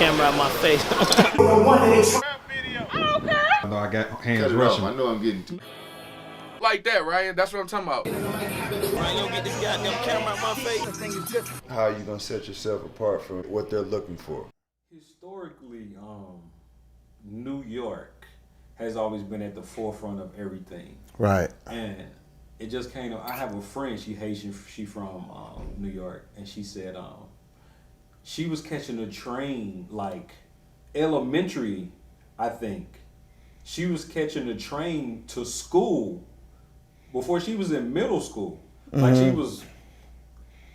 camera out my face. I know I got hands Cut it rushing. off. I know I'm getting too. Like that, Ryan. That's what I'm talking about. Ryan, you don't get this goddamn camera out my face. How are you gonna set yourself apart from what they're looking for? Historically, New York has always been at the forefront of everything. Right. And it just came to, I have a friend, she Haitian, she from New York, and she said she was catching a train, like elementary, I think. She was catching a train to school before she was in middle school. Like she was,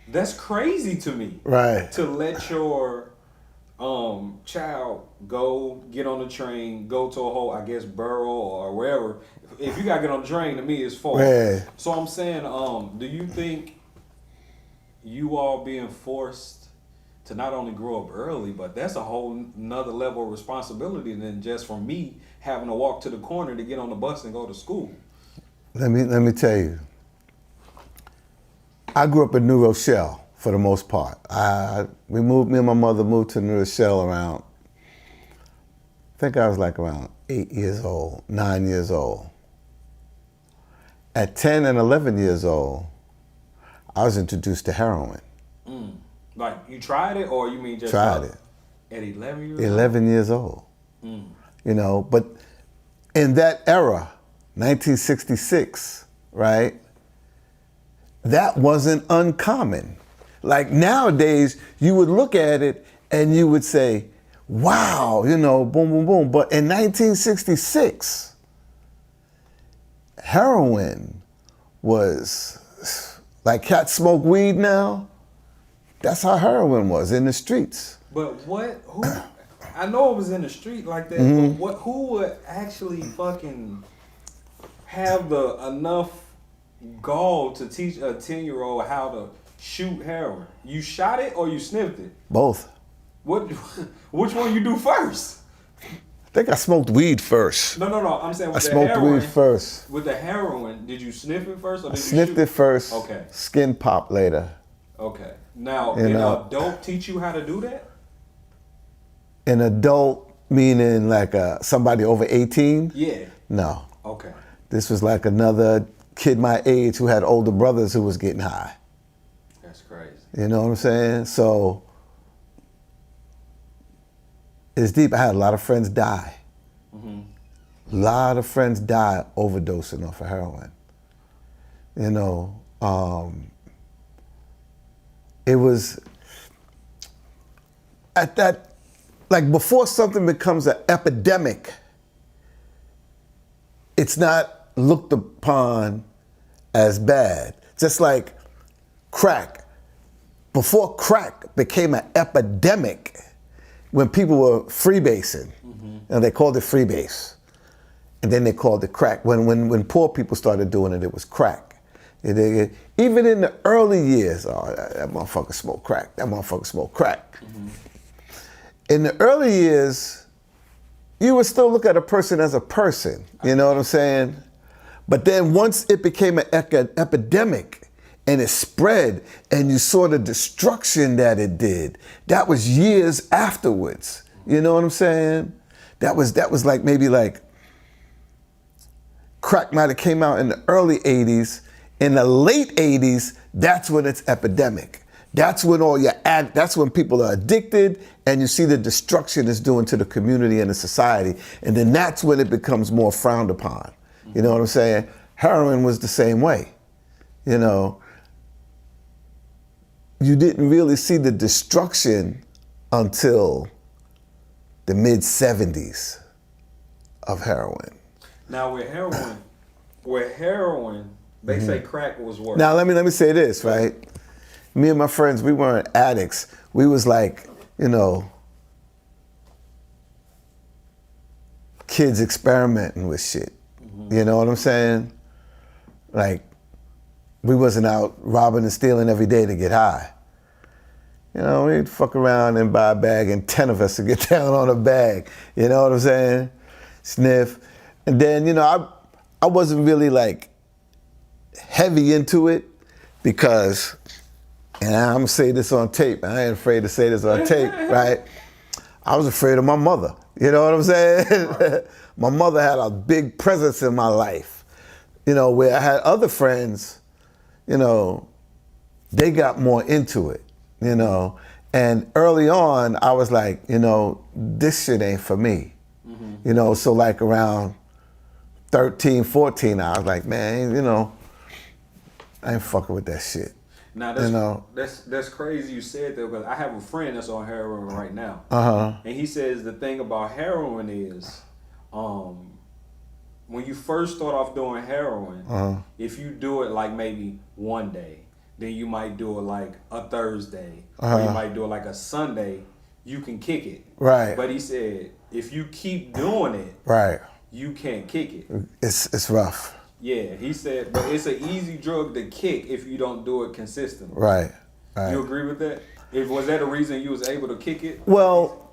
that's crazy to me. Right. To let your child go get on the train, go to a whole, I guess, borough or wherever. If you gotta get on the train, to me, it's far. Right. So I'm saying, do you think you all being forced to not only grow up early, but that's a whole nother level of responsibility than just from me having to walk to the corner to get on the bus and go to school? Let me tell you. I grew up in New Rochelle for the most part. Me and my mother moved to New Rochelle around, I think I was like around 8 years old, 9 years old. At 10 and 11 years old, I was introduced to heroin. Like, you tried it, or you mean just Tried it. At 11 years old? 11 years old. You know, but in that era, 1966, right, that wasn't uncommon. Like nowadays, you would look at it and you would say, wow, you know, boom, boom, boom. But in 1966, heroin was, like cats smoke weed now, that's how heroin was in the streets. But who, I know it was in the street like that, but who would actually fucking have enough gall to teach a 10-year-old how to shoot heroin? You shot it or you sniffed it? Both. Which one you do first? I think I smoked weed first. No. I'm saying with I the smoked heroin. weed first. With the heroin, did you sniff it first or did you Sniffed shoot it first. Okay. Skin pop later. Okay. Now, You did know. an adult teach you how to do that? An adult meaning like somebody over 18? Yeah. No. Okay. This was like another kid my age who had older brothers who was getting high. That's crazy. You know what I'm saying? So it's deep. I had a lot of friends die. A lot of friends die overdosing off of heroin. You know, it was at that, like before something becomes an epidemic, it's not looked upon as bad. Just like crack. Before crack became an epidemic, when people were freebasing, and they called it freebase, and then they called it crack. When poor people started doing it, it was crack. Even in the early years, oh, that motherfucker smoked crack. That motherfucker smoked crack. In the early years, you would still look at a person as a person. You know what I'm saying? But then once it became an epidemic and it spread and you saw the destruction that it did, that was years afterwards. You know what I'm saying? That was like maybe like crack might have came out in the early 80s. In the late 80s, that's when it's epidemic. That's when that's when people are addicted and you see the destruction it's doing to the community and the society. And then that's when it becomes more frowned upon. You know what I'm saying? Heroin was the same way. You know, you didn't really see the destruction until the mid 70s of heroin. Now with heroin, they say crack was worse. Now let me say this, right? Me and my friends, we weren't addicts. We was like, you know, kids experimenting with shit. You know what I'm saying? Like, we wasn't out robbing and stealing every day to get high. You know, we'd fuck around and buy a bag and 10 of us would get down on a bag. You know what I'm saying? Sniff. And then, you know, I wasn't really like heavy into it because, and I'm gonna say this on tape, I ain't afraid to say this on tape, right? I was afraid of my mother. You know what I'm saying? Right. My mother had a big presence in my life. You know, where I had other friends, you know, they got more into it, you know. And early on, I was like, you know, this shit ain't for me. You know, so like around 13, 14, I was like, man, you know, I ain't fucking with that shit. Now that's, you know? that's crazy you said that, because I have a friend that's on heroin right now. And he says the thing about heroin is, when you first start off doing heroin, if you do it like maybe one day, then you might do it like a Thursday, or you might do it like a Sunday, you can kick it. Right. But he said, if you keep doing it, right, you can't kick it. It's rough. Yeah, he said, but it's an easy drug to kick if you don't do it consistently. Right, right. You agree with that? Was that a reason you was able to kick it? Well,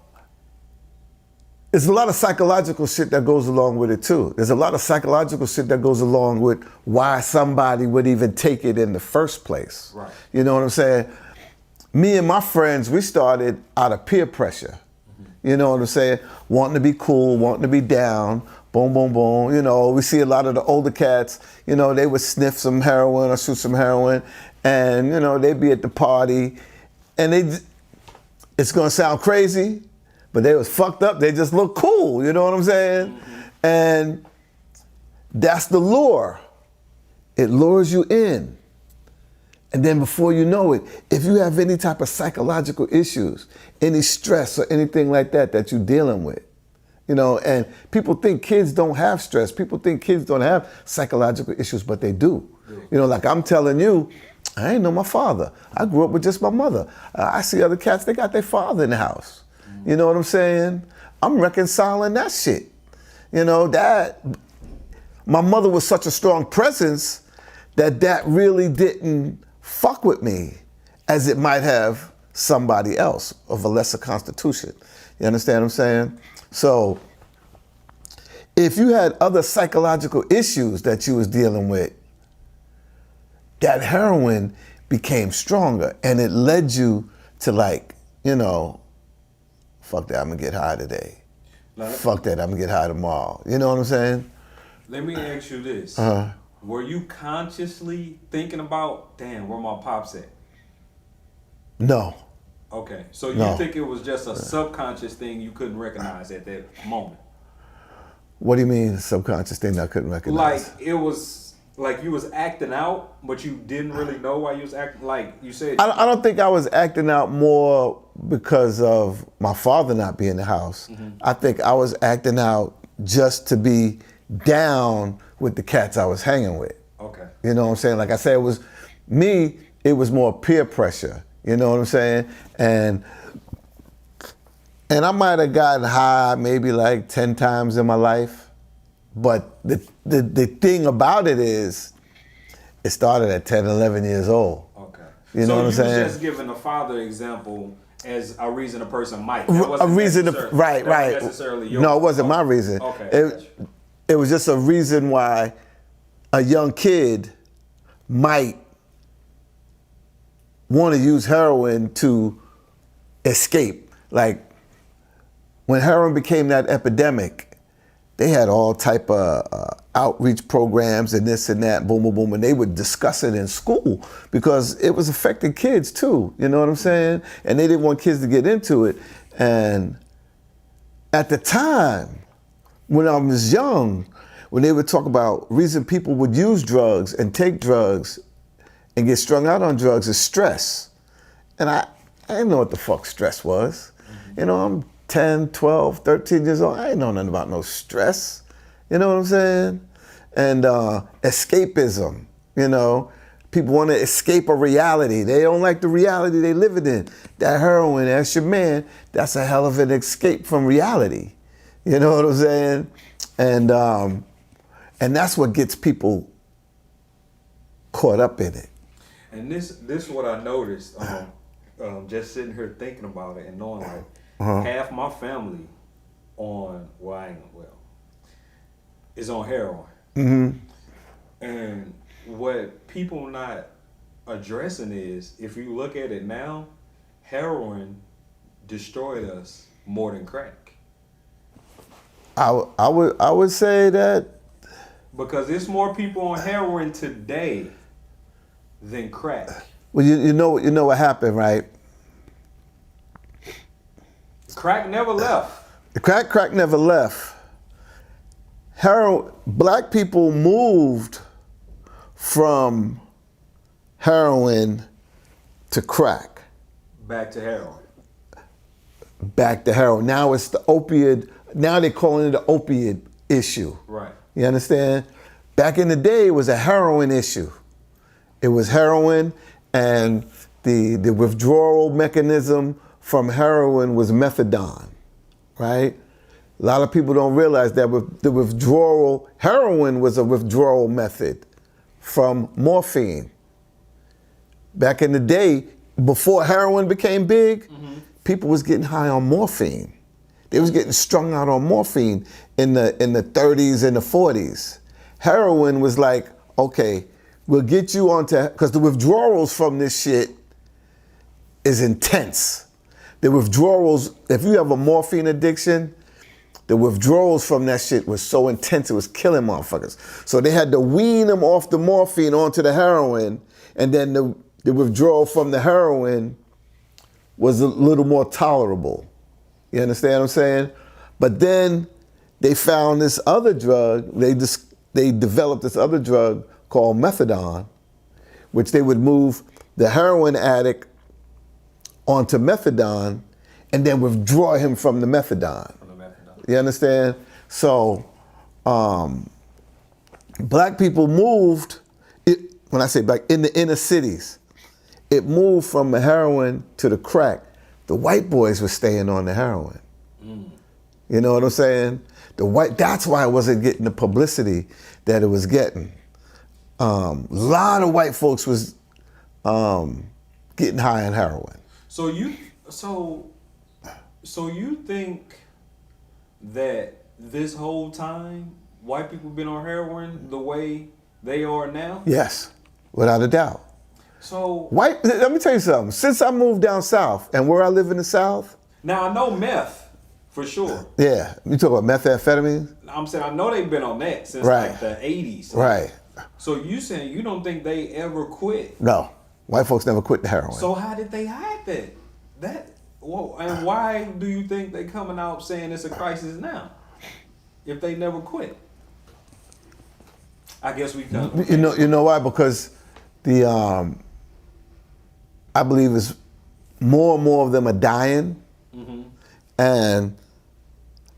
there's a lot of psychological shit that goes along with it too. There's a lot of psychological shit that goes along with why somebody would even take it in the first place. Right. You know what I'm saying? Me and my friends, we started out of peer pressure. You know what I'm saying? Wanting to be cool, wanting to be down, boom, boom, boom. You know, we see a lot of the older cats, you know, they would sniff some heroin or shoot some heroin, and, you know, they'd be at the party, and it's gonna sound crazy, but they was fucked up. They just look cool, you know what I'm saying? And that's the lure. It lures you in. And then before you know it, if you have any type of psychological issues, any stress or anything like that that you're dealing with, you know, and people think kids don't have stress. People think kids don't have psychological issues, but they do. You know, like I'm telling you, I ain't know my father. I grew up with just my mother. I see other cats, they got their father in the house. You know what I'm saying? I'm reconciling that shit. You know, my mother was such a strong presence that really didn't fuck with me as it might have somebody else of a lesser constitution. You understand what I'm saying? So if you had other psychological issues that you was dealing with, that heroin became stronger, and it led you to, like, you know, fuck that, I'm gonna get high today. Fuck that, I'm gonna get high tomorrow. You know what I'm saying? Let me ask you this. Were you consciously thinking about, damn, where my pops at? No. Okay, so you No. think it was just a subconscious thing you couldn't recognize at that moment? What do you mean, subconscious thing I couldn't recognize? Like, it was like you was acting out, but you didn't really know why you was acting. Like you said, I don't think I was acting out more because of my father not being in the house. I think I was acting out just to be down with the cats I was hanging with. Okay. You know what I'm saying? Like I said, it was more peer pressure. You know what I'm saying? And I might have gotten high maybe like 10 times in my life. But the thing about it is, it started at 10, 11 years old. Okay. You know what I'm saying? So you was just giving the father example as a reason a person might. A reason, right. Necessarily your No, it wasn't my reason. Okay. It was just a reason why a young kid might want to use heroin to escape. Like, when heroin became that epidemic, they had all type of outreach programs and this and that, boom, boom, boom, and they would discuss it in school because it was affecting kids too, you know what I'm saying? And they didn't want kids to get into it. And at the time, when I was young, when they would talk about reason people would use drugs and take drugs and get strung out on drugs is stress. And I didn't know what the fuck stress was. You know, I'm 10, 12, 13 years old. I ain't know nothing about no stress. You know what I'm saying? And escapism, you know. People want to escape a reality. They don't like the reality they living in. That heroin, that's your man, that's a hell of an escape from reality. You know what I'm saying? And that's what gets people caught up in it. And this is what I noticed, just sitting here thinking about it and knowing like half my family is on heroin. And what people not addressing is, if you look at it now, heroin destroyed us more than crack? I would say that Because there's more people on heroin today than crack. well, you know what happened, right? Crack never left. Crack never left. Black people moved from heroin to crack. Back to heroin. Back to heroin. Now it's the opioid. Now they're calling it an opioid issue. Right. You understand? Back in the day, it was a heroin issue. It was heroin, and the withdrawal mechanism from heroin was methadone, right? A lot of people don't realize that heroin was a withdrawal method from morphine. Back in the day, before heroin became big, people was getting high on morphine. They was getting strung out on morphine in the 30s and the 40s. Heroin was like, okay, we'll get you onto, because the withdrawals from this shit is intense. The withdrawals, if you have a morphine addiction, the withdrawals from that shit was so intense, it was killing motherfuckers. So they had to wean them off the morphine onto the heroin, and then the withdrawal from the heroin was a little more tolerable. You understand what I'm saying? But then they found this other drug, they developed this other drug called methadone, which they would move the heroin addict onto methadone and then withdraw him from the methadone. You understand? So black people moved, when I say black, in the inner cities, it moved from the heroin to the crack. The white boys were staying on the heroin. You know what I'm saying? That's why it wasn't getting the publicity that it was getting. A lot of white folks was getting high on heroin. So you think that this whole time white people been on heroin the way they are now? Yes, without a doubt. So let me tell you something. Since I moved down south, and where I live in the south. Now I know meth, for sure. Yeah, you talk about methamphetamine? I'm saying I know they've been on that since Right. like the 80s. Right. So you saying you don't think they ever quit? No, white folks never quit the heroin. So how did they hide that? And why do you think they coming out saying it's a crisis now? If they never quit, I guess we done. You know why? Because I believe it's more and more of them are dying, and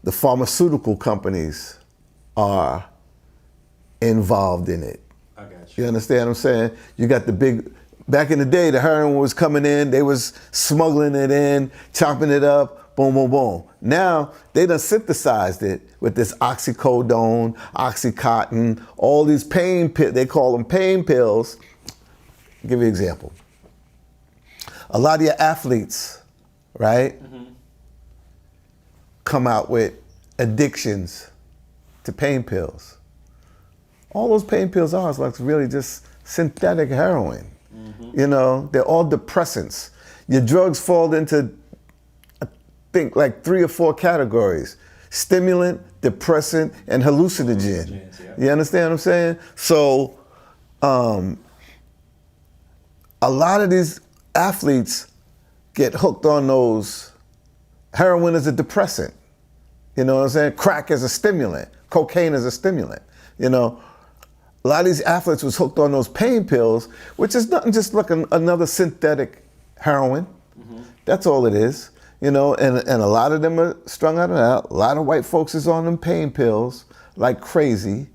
the pharmaceutical companies are involved in it. I got you. You understand what I'm saying? You got the big. Back in the day, the heroin was coming in, they was smuggling it in, chopping it up, boom, boom, boom. Now, they done synthesized it with this oxycodone, oxycontin, all these pain pills, they call them pain pills. I'll give you an example. A lot of your athletes, right, come out with addictions to pain pills. All those pain pills are is like really just synthetic heroin. You know, they're all depressants. Your drugs fall into, I think, like 3 or 4 categories: stimulant, depressant, and hallucinogen. You understand what I'm saying? So, a lot of these athletes get hooked on those. Heroin is a depressant. You know what I'm saying? Crack is a stimulant. Cocaine is a stimulant. You know, a lot of these athletes was hooked on those pain pills, which is nothing just like another synthetic heroin. That's all it is. You know, and a lot of them are strung out of that. A lot of white folks is on them pain pills like crazy.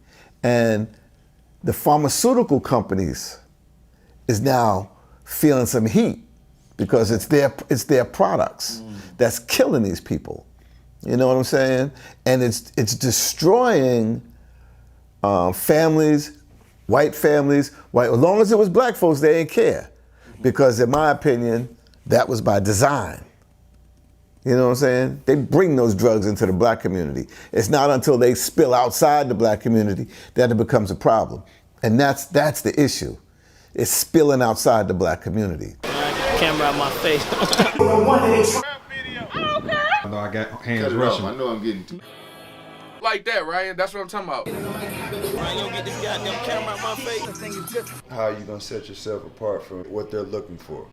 And the pharmaceutical companies is now feeling some heat because it's their products that's killing these people. You know what I'm saying? And it's destroying families, white families. As long as it was black folks, they didn't care. Because in my opinion, that was by design. You know what I'm saying? They bring those drugs into the black community. It's not until they spill outside the black community that it becomes a problem. And that's the issue. It's spilling outside the black community. Camera out my face. know I got hands Cut it off. rushing. I know I'm getting too. Like that, right? That's what I'm talking about. Ryan, you don't get this goddamn camera out my face. How are you gonna set yourself apart from what they're looking for?